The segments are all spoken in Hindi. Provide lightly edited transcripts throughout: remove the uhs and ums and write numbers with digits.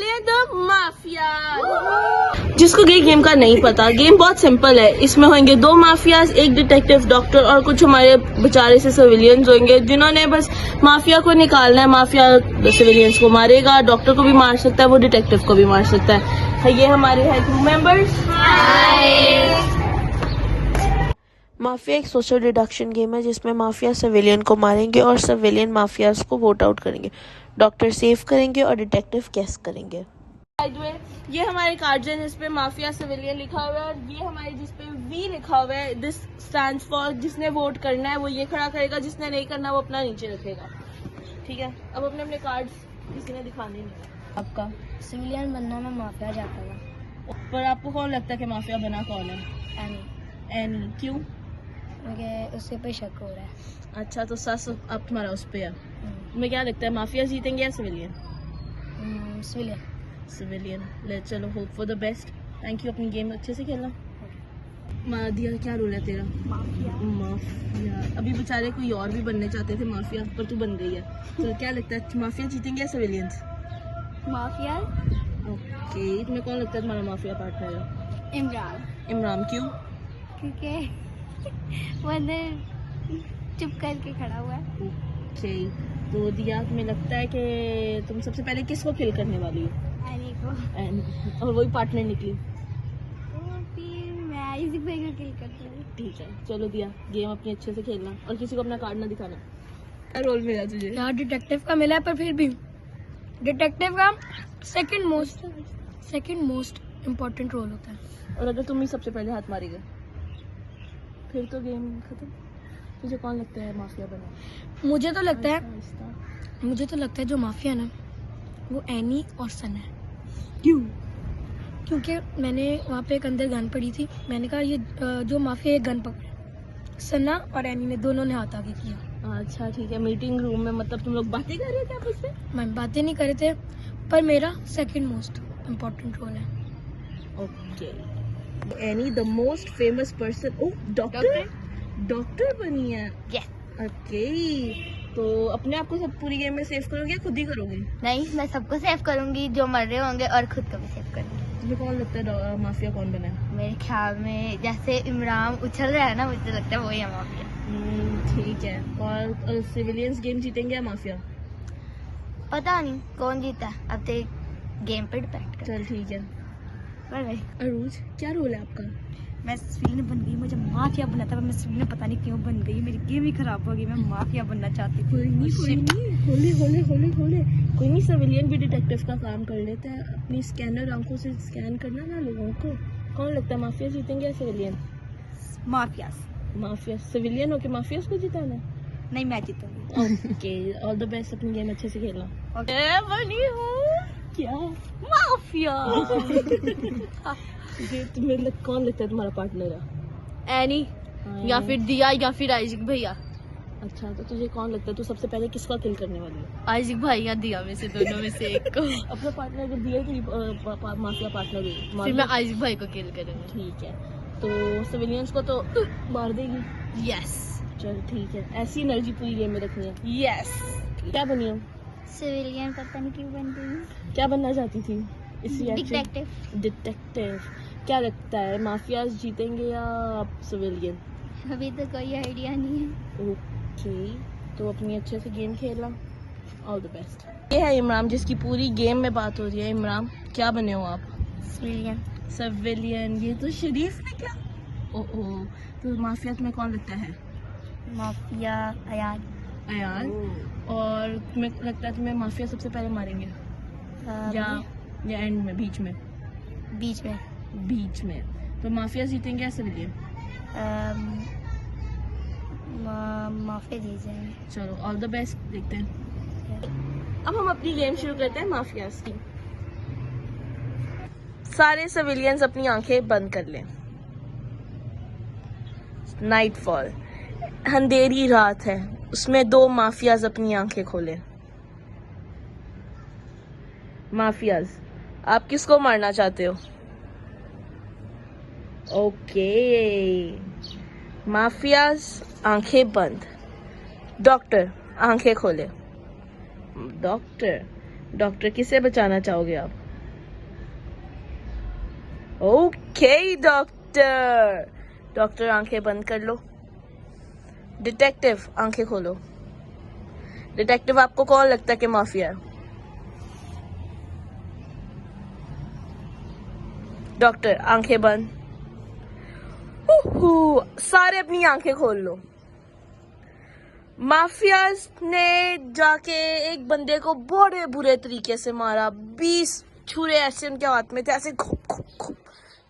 वाले हैं द माफिया। जिसको ये गेम का नहीं पता, गेम बहुत सिंपल है। इसमें होंगे 2 माफियाज, एक डिटेक्टिव, डॉक्टर और कुछ हमारे बेचारे से सिविलियंस होंगे जिन्होंने बस माफिया को निकालना है। माफिया सिविलियंस को मारेगा, डॉक्टर को भी मार सकता है, वो डिटेक्टिव को भी मार सकता है। ये हमारे हैं क्रू मेंबर्स। माफिया एक सोशल डिडक्शन गेम है जिसमें माफिया सिविलियन को मारेंगे और सिविलियन माफियाज को वोट आउट करेंगे। डॉक्टर सेव करेंगे और डिटेक्टिव गेस करेंगे। ये हमारे कार्ड है जिसपे माफिया सिविलियन लिखा हुआ है और ये हमारे जिसपे वी लिखा हुआ है। दिस स्टैंड्स फॉर जिसने वोट करना है वो ये खड़ा करेगा, जिसने नहीं करना वो अपना नीचे रखेगा। ठीक है, अब अपने अपने कार्ड्स किसी ने दिखाने नहीं। आपका सिविलियन बनना में माफिया जाता था। पर आपको कौन लगता है कि माफिया बना कौन है? एनी। एनी। क्यों? मुझे उसके पे शक हो रहा है। अच्छा, तो सस अब तुम्हारा उस पे है। तुम्हें क्या लगता है माफिया जीतेंगे या सिविलियन? सिविलियन। सिविलियन। ले चलो, hope for the best. Thank you, अपनी गेम अच्छे से खेलना। दिया, क्या रोल है तेरा? माफिया। अभी बेचारे कोई और भी बनने चाहते थे माफिया, पर तू बन गई है। तो क्या लगता है माफिया जीतेंगे या सिविलियंस? माफिया। ओके, तुम्हें कौन लगता है तुम्हारा माफिया पार्टनर है? इमरान। इमरान। क्यों? क्योंकि वो अंदर चुप करके खड़ा हुआ है। ओके, तो दिया तुम्हें लगता है कि तुम सबसे पहले किसको किल करने वाली हो? एनी को। और वही पार्टनर निकली। और फिर मैं आइज़िक भाई को किल करती हूँ। ठीक है, चलो दिया, गेम अपनी अच्छे से खेलना और किसी को अपना कार्ड ना दिखाना। क्या रोल मिला तुझे? यार डिटेक्टिव का मिला है, पर फिर भी डिटेक्टिव का सेकंड मोस्ट इम्पोर्टेंट रोल होता है। और अगर तुम ही सबसे पहले हाथ मारेगा फिर तो गेम खत्म। तुझे कौन लगता है माफिया बना? मुझे तो लगता है जो माफिया ना वो एनी और सन है। क्यों? क्योंकि मैंने वहाँ पे एक अंदर गन पड़ी थी, मैंने कहा ये जो माफिया एक गन पकड़े, सन्ना और एनी ने दोनों ने हाथ आगे किया। अच्छा ठीक है, मीटिंग रूम में मतलब तुम लोग बातें कर रहे थे आपस में? मैं बातें नहीं कर रहे थे, पर मेरा सेकंड मोस्ट इम्पोर्टेंट रोल है। Okay, any the most famous person. Oh, doctor बनी है। ओके, तो अपने आप को सब पूरी गेम में सेव करोगे या खुद ही करोगे? नहीं, मैं सबको सेव करूंगी जो मर रहे होंगे और खुद को भी सेव करूंगी। तुम्हें कौन लगता है माफिया कौन बना है? मेरे ख्याल में जैसे इमरान उछल रहा है ना, मुझे लगता है वही है माफिया। ठीक है, और सिविलियंस गेम जीतेंगे या माफिया? पता नहीं कौन जीता है, अब तो गेम पे डिपेंड करता चल ठीक है। है। अरूज, क्या रोल है आपका? मैं सिविलियन बन गई, मुझे माफिया बनना था, मैं सिविलियन पता नहीं क्यों बन गई, मेरी गेम ही खराब हो गई, मैं माफिया बनना चाहती थी। कोई नहीं, होले कोई नहीं, सिविलियन भी डिटेक्टिव का काम कर लेते हैं। अपनी स्कैनर आंखों से स्कैन करना ना लोगों को। कौन लगता है माफिया जीतेंगे या सिविलियन? माफिया। सिविलियन होके माफिया को जिताना है? नहीं, मैं जीतूंगी। ओके, ऑल द बेस्ट, अपनी गेम अच्छे से खेलना। बनी हूँ क्या माफिया। तुम्हें कौन लगता है तुम्हारा पार्टनर है? एनी या फिर दिया या फिर आइजिक भैया। अच्छा, तो तुझे कौन लगता है तू सबसे पहले किसका किल करने वाली है? आइजिक भाई या दिया में से दोनों में से एक को। अपना पार्टनर अगर दिया कि माफिया पार्टनर फिर मैं आइजिक भाई को किल करूंगी। ठीक है, तो सिविलियंस को तो मार देगी। यस। चल ठीक है, ऐसी एनर्जी पूरी गेम में रखनी है। यस। क्या बनी हो? सिविलियन पता नहीं क्यों बन गई। क्या बनना चाहती थी? इस डिटेक्टिव। डिटेक्टिव। क्या लगता है माफियाज जीतेंगे या सिविलियन? अभी तो कोई आइडिया नहीं है। ओके, तो अपनी अच्छे से गेम खेलना। All the best. ये है इमरान जिसकी पूरी गेम में बात हो रही है। इमरान, क्या बने हो आप? सिविलियन। ये तो शरीफ ने क्या? ओह, तो माफिया तुम्हें कौन लगता है? माफिया अयान। और तुम्हें लगता है तुम्हें माफिया सबसे पहले मारेंगे या एंड में, बीच में? तो माफिया जीतेंगे या सिविलियन? माफिया जीत जाएंगे। चलो, ऑल द बेस्ट, देखते हैं। अब हम अपनी गेम शुरू करते हैं माफियाज की। सारे सिविलियंस अपनी आंखें बंद कर लें। नाइटफॉल, अंधेरी रात है, उसमें 2 माफियाज अपनी आंखें खोलें। माफियाज, आप किसको मारना चाहते हो? ओके, माफियाज आंखें बंद। डॉक्टर, आंखें खोले। डॉक्टर किसे बचाना चाहोगे आप? Okay doctor. डॉक्टर आंखें बंद कर लो। डिटेक्टिव आंखें खोलो। डिटेक्टिव आपको कौन लगता है कि माफिया है? डॉक्टर आंखें बंद। सारे अपनी आंखें खोल लो। माफियाज ने जाके एक बंदे को बड़े बुरे तरीके से मारा। 20 छुरे ऐसे उनके हाथ में थे, ऐसे खूब खूब खूब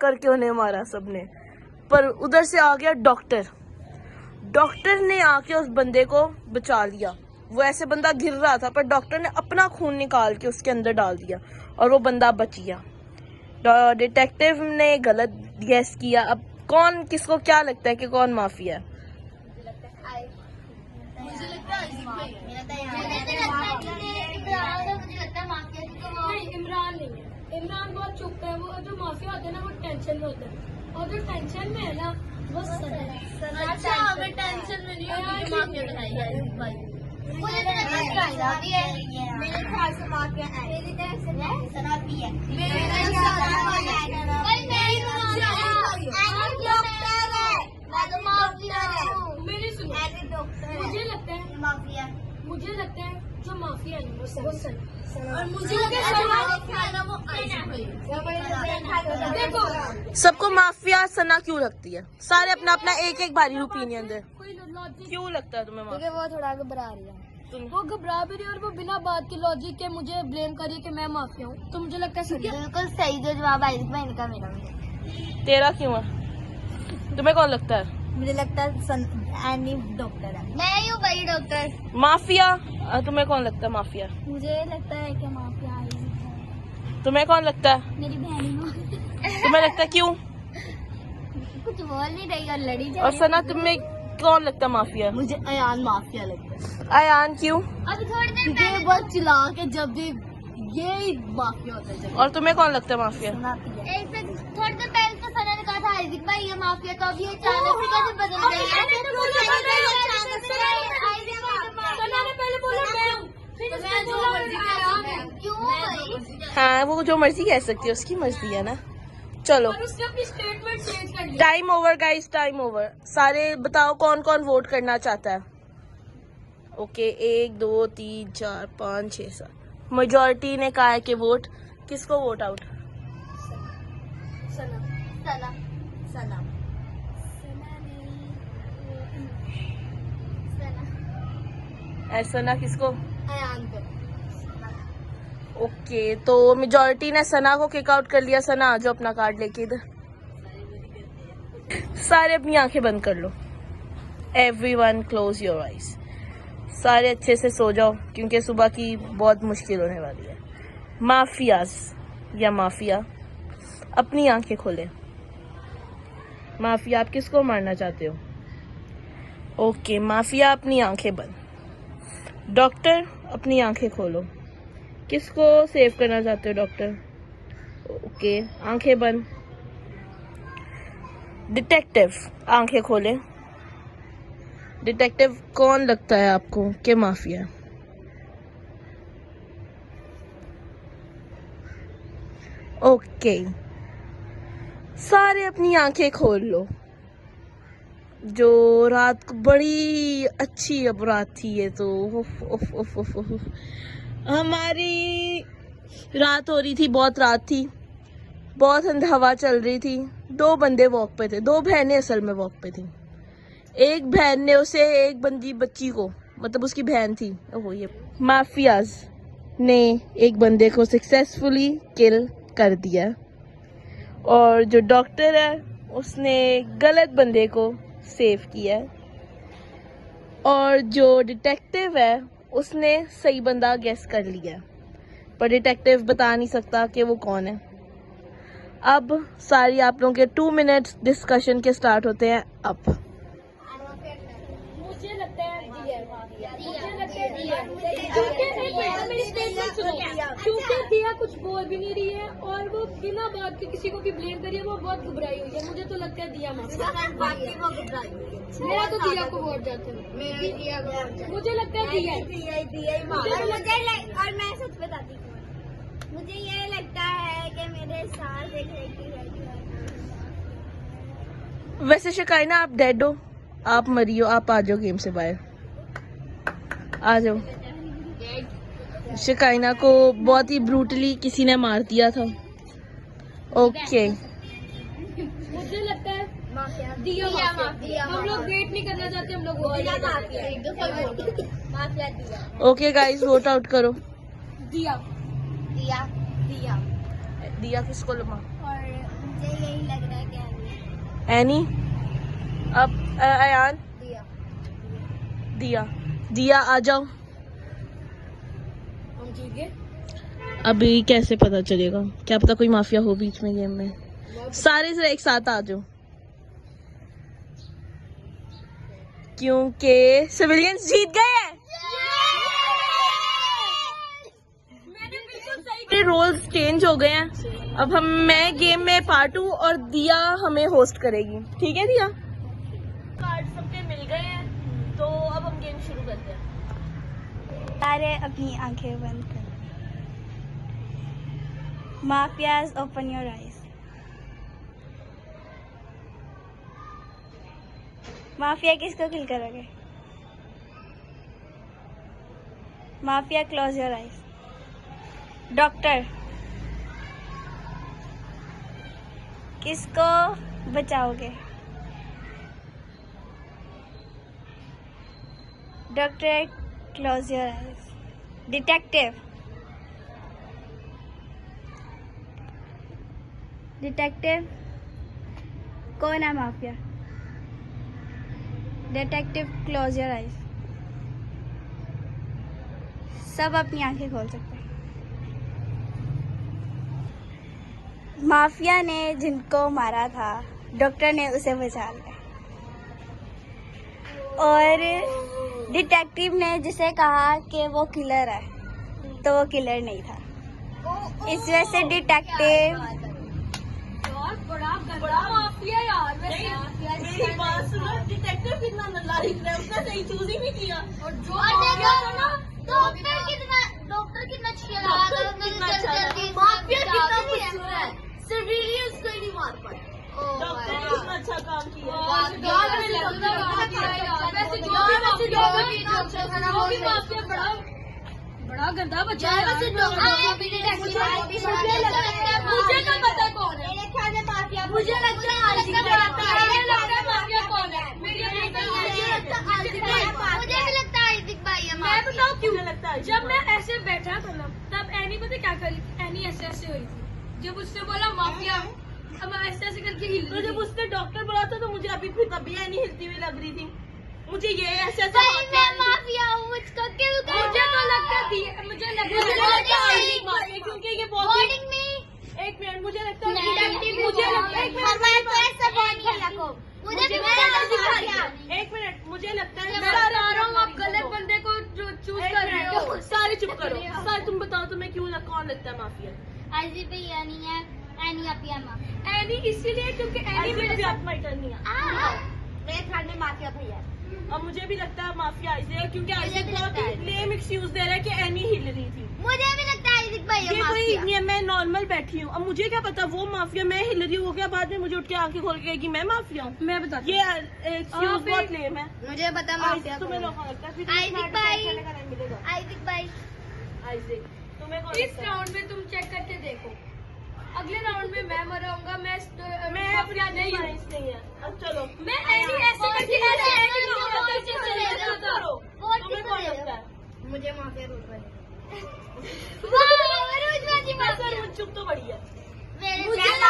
करके उन्हें मारा सबने। पर उधर से आ गया डॉक्टर। डॉक्टर ने आके उस बंदे को बचा लिया। वो ऐसे बंदा गिर रहा था, पर डॉक्टर ने अपना खून निकाल के उसके अंदर डाल दिया और वो बंदा बच गया। डिटेक्टिव ने गलत गैस किया। अब कौन, किसको क्या लगता है कि कौन माफिया है? इमरान नहीं है। इमरान बहुत चुप है। वो जो माफिया होता है ना, वो टेंशन में होता है, और जो टेंशन में है ना, वो अच्छा, हमें टेंशन में नहीं है। माफिया बनाई है भाई। मुझे तो लगता है मेरे ख्याल से माफिया है। मेरी तरफ से सना भी है। मेरी तरफ से भाई मेरी डॉक्टर है। मैं तो माफिया हूं। मेरी सुनो, मुझे लगता है माफिया। मुझे लगता है जो माफिया है वो सना। और मुझे देखो, सबको माफिया सना क्यों लगती है? सारे अपना अपना एक एक बारी ओपिनियन दे। क्यों लगता है तुम्हें माफिया? वो थोड़ा घबरा रही है। वो घबरा भी रही है और वो बिना बात के लॉजिक के मुझे ब्लेम करी कि मैं माफिया हूँ। तो मुझे लगता है बिल्कुल सही जो जवाब आया इनका मेरा। तेरा क्यों है? तुम्हें कौन लगता है? मुझे लगता है एनी डॉक्टर है। मैं ही हूँ भाई डॉक्टर। माफिया तुम्हें कौन लगता है? माफिया मुझे लगता है कि माफिया है। तुम्हें कौन लगता है? मेरी बहन। तुम्हें लगता है क्यों? कुछ बोल नहीं रही और लड़ी जा और सना तुम्हें कौन लगता है माफिया? मुझे अयान माफिया लगता है। अयान क्यों? अभी थोड़ी देर पहले बहुत चिल्ला के जब भी ये माफिया होता है। और तुम्हें कौन लगता है माफिया? थोड़ी देर पहले तो सना ने कहा था हार्दिक भाई ये माफिया, तो अब ये अचानक से कैसे बदल गई है? सना ने पहले बोला मैं हूँ, फिर उसने बोला क्यों भाई? हाँ, वो जो मर्जी कह सकती है, उसकी मर्जी है ना। चलो, और उसने अपनी स्टेटमेंट चेंज कर ली। Time over guys, time over. सारे बताओ कौन कौन वोट करना चाहता है? ओके, 1 2 3 4 5 6 7। मेजोरिटी ने कहा है कि वोट किसको? Vote out. सना सना सना ऐसा ना किसको? अयान को। ओके, तो मेजोरिटी ने सना को किक आउट कर लिया। सना आ जाओ अपना कार्ड लेके इधर। सारे अपनी आंखें बंद कर लो। Everyone close your eyes. सारे अच्छे से सो जाओ क्योंकि सुबह की बहुत मुश्किल होने वाली है। माफियाज या माफिया अपनी आंखें खोले। माफिया, आप किसको मारना चाहते हो? ओके, माफिया अपनी आंखें बंद। डॉक्टर अपनी आंखें खोलो। किसको सेव करना चाहते हो डॉक्टर? ओके, आंखें बंद। डिटेक्टिव आंखें खोले। डिटेक्टिव कौन लगता है आपको कि माफिया? ओके, सारे अपनी आंखें खोल लो। जो रात को बड़ी अच्छी अब रात थी ये तो। उफ, उफ, उफ, उफ, उफ। हमारी रात हो रही थी, बहुत रात थी, बहुत हवा चल रही थी। 2 बंदे वॉक पे थे, 2 बहनें असल में वॉक पे थी। एक बहन ने उसे, एक बच्ची को, मतलब उसकी बहन थी। ओह, ये माफियाज ने एक बंदे को सक्सेसफुली किल कर दिया और जो डॉक्टर है उसने गलत बंदे को सेव किया और जो डिटेक्टिव है उसने सही बंदा गेस कर लिया, पर डिटेक्टिव बता नहीं सकता कि वो कौन है। अब सारी आप लोगों के 2 मिनट्स डिस्कशन के स्टार्ट होते हैं अब। मुझे लगता है मुझे लगता है क्योंकि दिया कुछ बोल भी नहीं रही है और वो बिना बात के किसी को भी ब्लेम करिए, वो बहुत घबराई हुई है। मुझे तो लगता है दिया माफिया। मेरा तो दिया को वोट जाता है। मुझे लगता है दिया। और मैं सच बताती हूँ, मुझे ये लगता है कि मेरे साथ देख रही है। वैसे शिकायना आप डेड हो, आप मरी हो, आप आ जाओ गेम से बाहर, आ जाओ। शिकायना को बहुत ही ब्रूटली किसी ने मार दिया था। ओके मुझे लगता है दिया माफिया। हम लोग वेट नहीं करना चाहते, हम लोग माफिया दिया। ओके गाइस, वोट आउट करो। दिया दिया दिया। दिया किसको लगा? और मुझे यही लग रहा है कि एनी। अब अयान। दिया दिया दिया आ जाओ। हम जीत गए। अभी कैसे पता चलेगा? क्या पता कोई माफिया हो बीच में गेम में। सारे से एक साथ आ जाओ, क्योंकि सिविलियंस जीत गए हैं। रोल्स चेंज हो गए हैं। अब मैं गेम में पार्ट हूँ और दिया हमें होस्ट करेगी। ठीक है दिया? कार्ड सबके मिल गए हैं, तो अब हम गेम शुरू करते हैं। सारे अपनी आंखें बंद कर। Mafias open your eyes. Mafia किसको किल करोगे? Mafia close your eyes. Doctor किसको बचाओगे? Doctor close your eyes. Detective detective कौन है mafia? Detective close your eyes. सब अपनी आंखें खोल सकते हैं। माफिया ने जिनको मारा था, डॉक्टर ने उसे बचा लिया, और डिटेक्टिव ने जिसे कहा कि वो किलर है, तो वो किलर नहीं था। इस वजह से डिटेक्टिव बड़ा माफिया यार। मेरी बात सुनो, डिटेक्टिव कितना नल्ला दिख रहा है, उसने सही चूज ही नहीं किया। और जो माफिया था ना, डॉक्टर कितना अच्छा लगा। माफिया कितना खूबसूरत है, सिविलियंस को ही नहीं मार पाए। डॉक्टर ने कितना अच्छा काम किया। बड़ा गंदा बच्चा है। मुझे तो पता कौन है। मुझे लगता है मुझे भी लगता है आइज़िक भाई है। मैं बताऊँ क्यों लगता है? जब मैं ऐसे बैठा था ना, तब एनी पता क्या करी? एनी ऐसे ऐसे हुई थी। जब उसने बोला माफिया, अब मैं ऐसे ऐसे करके हिल तो रही जब थी। उसने डॉक्टर बोला था तो मुझे अभी फिर तभी नहीं हिलती हुई लग रही थी। मुझे ये ऐसे ऐसे माफिया हूँ, मुझको किल कर। मुझे तो लगता है मुझे लगता है माफिया, क्योंकि ये बहुत एक मिनट, मुझे लगता है एक मिनट, मुझे लगता है आप गलत बंदे को चूज कर रहे हो। सारे चुप करो। सारे तुम बताओ तुम्हें क्यों कौन लगता है माफिया? आइज़िक भैया नहीं है, एनी अभी है माफिया। एनी इसीलिए क्योंकि एनी ऐसे मेरे भी साथ आत्मा टर्न नहीं है। मेरे ख्याल में माफिया भैया। और मुझे भी लगता है माफिया आइज़िक है, क्योंकि आइज़िक बहुत लेम एक्सक्यूज दे रहा है कि एनी हिल रही थी। मुझे भी लगता है आइज़िक भैया ये कोई नहीं है, मैं नॉर्मल बैठी हूँ। अब मुझे क्या पता वो माफिया, मैं हिल रही हूँ क्या? बाद में मुझे उठ के आंखें खोल के कहेगी मैं माफिया हूँ। मैं बता ये एक्सक्यूज बहुत लेम है। मुझे पता आइज़िक तुम्हें लोग लगता है फिर आइज़िक भाई। मिलेगा। आइज़िक भाई आइज़िक तुम्हें कौन इस लगता है? राउंड में तुम चेक करके देखो, अगले राउंड में मैं मराऊंगा। मैं अपनी नहीं है। अब चलो मैं ऐसे करके तुम्हें कौन लगता है? मुझे माफिया रूट में चुप तो बड़ी है। मुझे लगता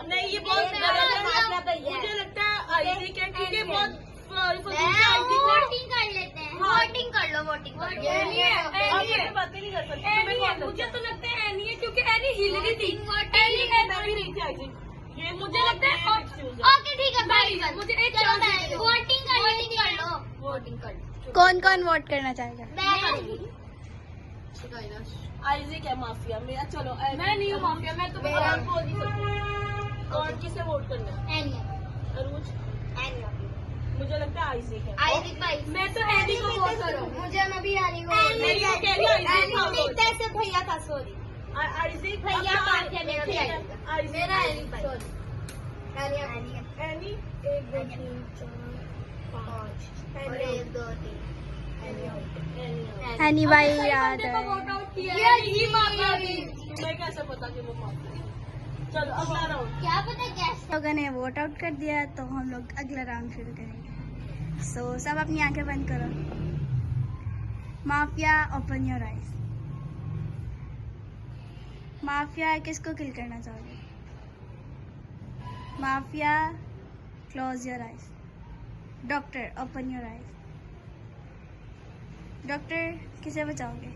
नहीं, ये बहुत मुझे लगता है आइज़िक है, क्योंकि बहुत वोटिंग कर लेते हैं। वोटिंग कर लो, वोटिंग कर लो। बातें नहीं कर सकती। मुझे तो लगता है एनी है, क्योंकि एनी हिल रही थी। एनी है, मैं भी रही थी आइज़िक। ये मुझे लगता है ओके ठीक है भाई, मुझे एक चांस दे दो। वोटिंग कर लो। वोटिंग कर लो। कौन कौन वोट करना चाहेगा? मैं आइज़िक है माफिया मेरा। चलो मैं नहीं हूँ माफिया, मैं तो मेरा बोल नहीं सकती। कौन किसे वोट करना है? एनी अरूज? एनी मुझे लगता है आइज़िक है। आइज़िक भाई, मैं तो एनी को वोट करूँ। मुझे मैं भी एनी को नहीं, वो कह रही है आइज़िक का वोट। से भैया था, सॉरी आइज़िक भैया अपना- बात है, मेरा भी आइज़िक। आइज़िक, मेरा एनी भाई, सॉरी एनी 1 2 3 4 5 1 2 3 एनी भाई याद है। मैं कैसे पता कि वो माफिया है? चलो अगला राउंड। क्या पता कैसे लोगों ने वोट आउट कर दिया तो हम लोग अगला राउंड शुरू करेंगे। सो सब अपनी आंखें बंद करो। Mafia open your eyes. Mafia किसको किल करना चाहोगे? Mafia close your eyes. Doctor open your eyes. Doctor किसे बचाओगे?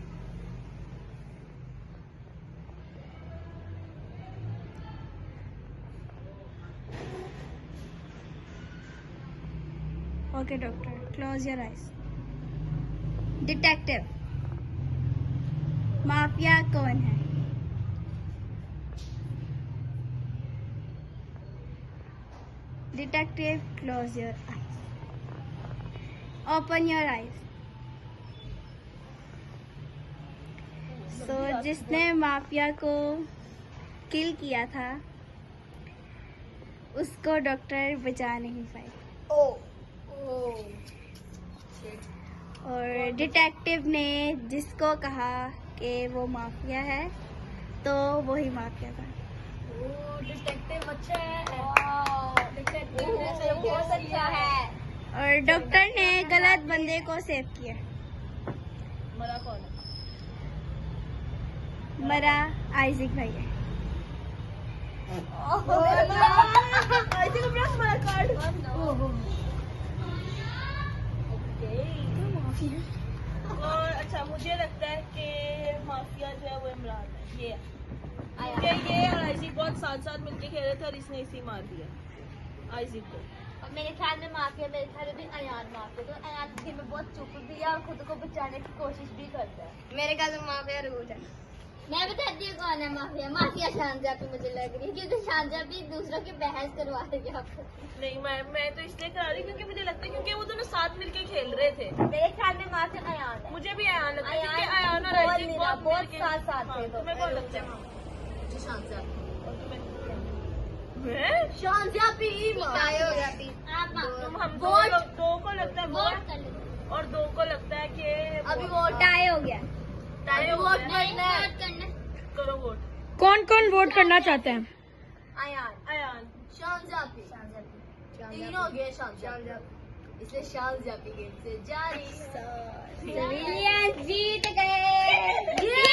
Okay doctor, close your eyes. Detective, mafia कौन है? Detective, close your eyes. Open your eyes. So जिसने माफिया को किल किया था उसको डॉक्टर बचा नहीं पाए। और डिटेक्टिव ने जिसको कहा कि वो माफिया है तो वही माफिया था। डिटेक्टिव अच्छा है, डिटेक्टिव बहुत अच्छा है। और डॉक्टर ने गलत बंदे को सेव किया। मरा कौन है? मरा आइज़िक भाई है। आइज़िक अपना हमारा कार्ड। और अच्छा मुझे लगता है कि माफिया जो है वो इमरान है। ये क्योंकि ये और आइज़िक बहुत साथ साथ मिलके खेल रहे थे और इसने इसी मार दिया आइज़िक को। और मेरे ख्याल में माफिया, मेरे ख्याल में भी अयान माफिया, तो अयान दिन में बहुत चुप भी है और खुद को बचाने की कोशिश भी करता है। मेरे ख्याल में माफिया रूट है। मैं बताती हूँ कौन है माफिया। माफिया शांजा पे मुझे लग रही है, क्योंकि शांजा भी दूसरों की बहस करवा रही है आपको। नहीं मैं तो इसलिए करा रही क्योंकि मुझे लगता है क्योंकि वो दोनों साथ मिलके खेल रहे थे। मेरे ख्याल में माफिया अयान है। मुझे भी अयान लगता है क्योंकि अयान और बहुत आइज़िक निरा, बहुत मिलके- साथ साथ थे। हाँ, तो तुम्हें कौन लगता है? शांजा, और तुम्हें? मैं? शांजा भी तुम हम वोट दो को लगता है वोट वोट कर लो। और दो को लगता है कि अभी वोट। वोट टाई हो गया। टाई हो वोट गया। करना। करो वोट। कौन कौन वोट करना चाहते हैं? अयान, अयान। शांजा भी, तीन हो गए शांजा, इसलिए शांजा भी गेम से जारी। सिविलियन जीत गए।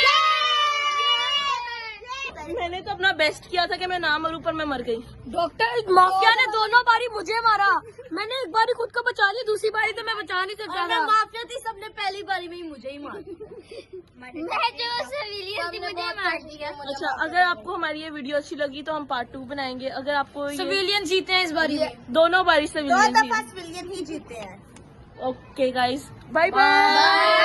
मैंने तो अपना बेस्ट किया था कि मैं ना मरूं पर मैं मर गई। डॉक्टर माफिया ने दोनों बारी मुझे मारा। मैंने एक बारी खुद को बचा लिया, दूसरी बारी तो मैं बचा नहीं सकता था। माफिया थी, सबने पहली बारी में ही मुझे ही मार मैं जो सिविलियन थी मुझे मार दिया। अच्छा अगर आपको हमारी ये वीडियो अच्छी लगी तो हम पार्ट 2 बनाएंगे। अगर आपको ये सिविलियन जीते हैं इस बारी में। दोनों बारी से सिविलियन ही जीते हैं। Okay guys, bye bye.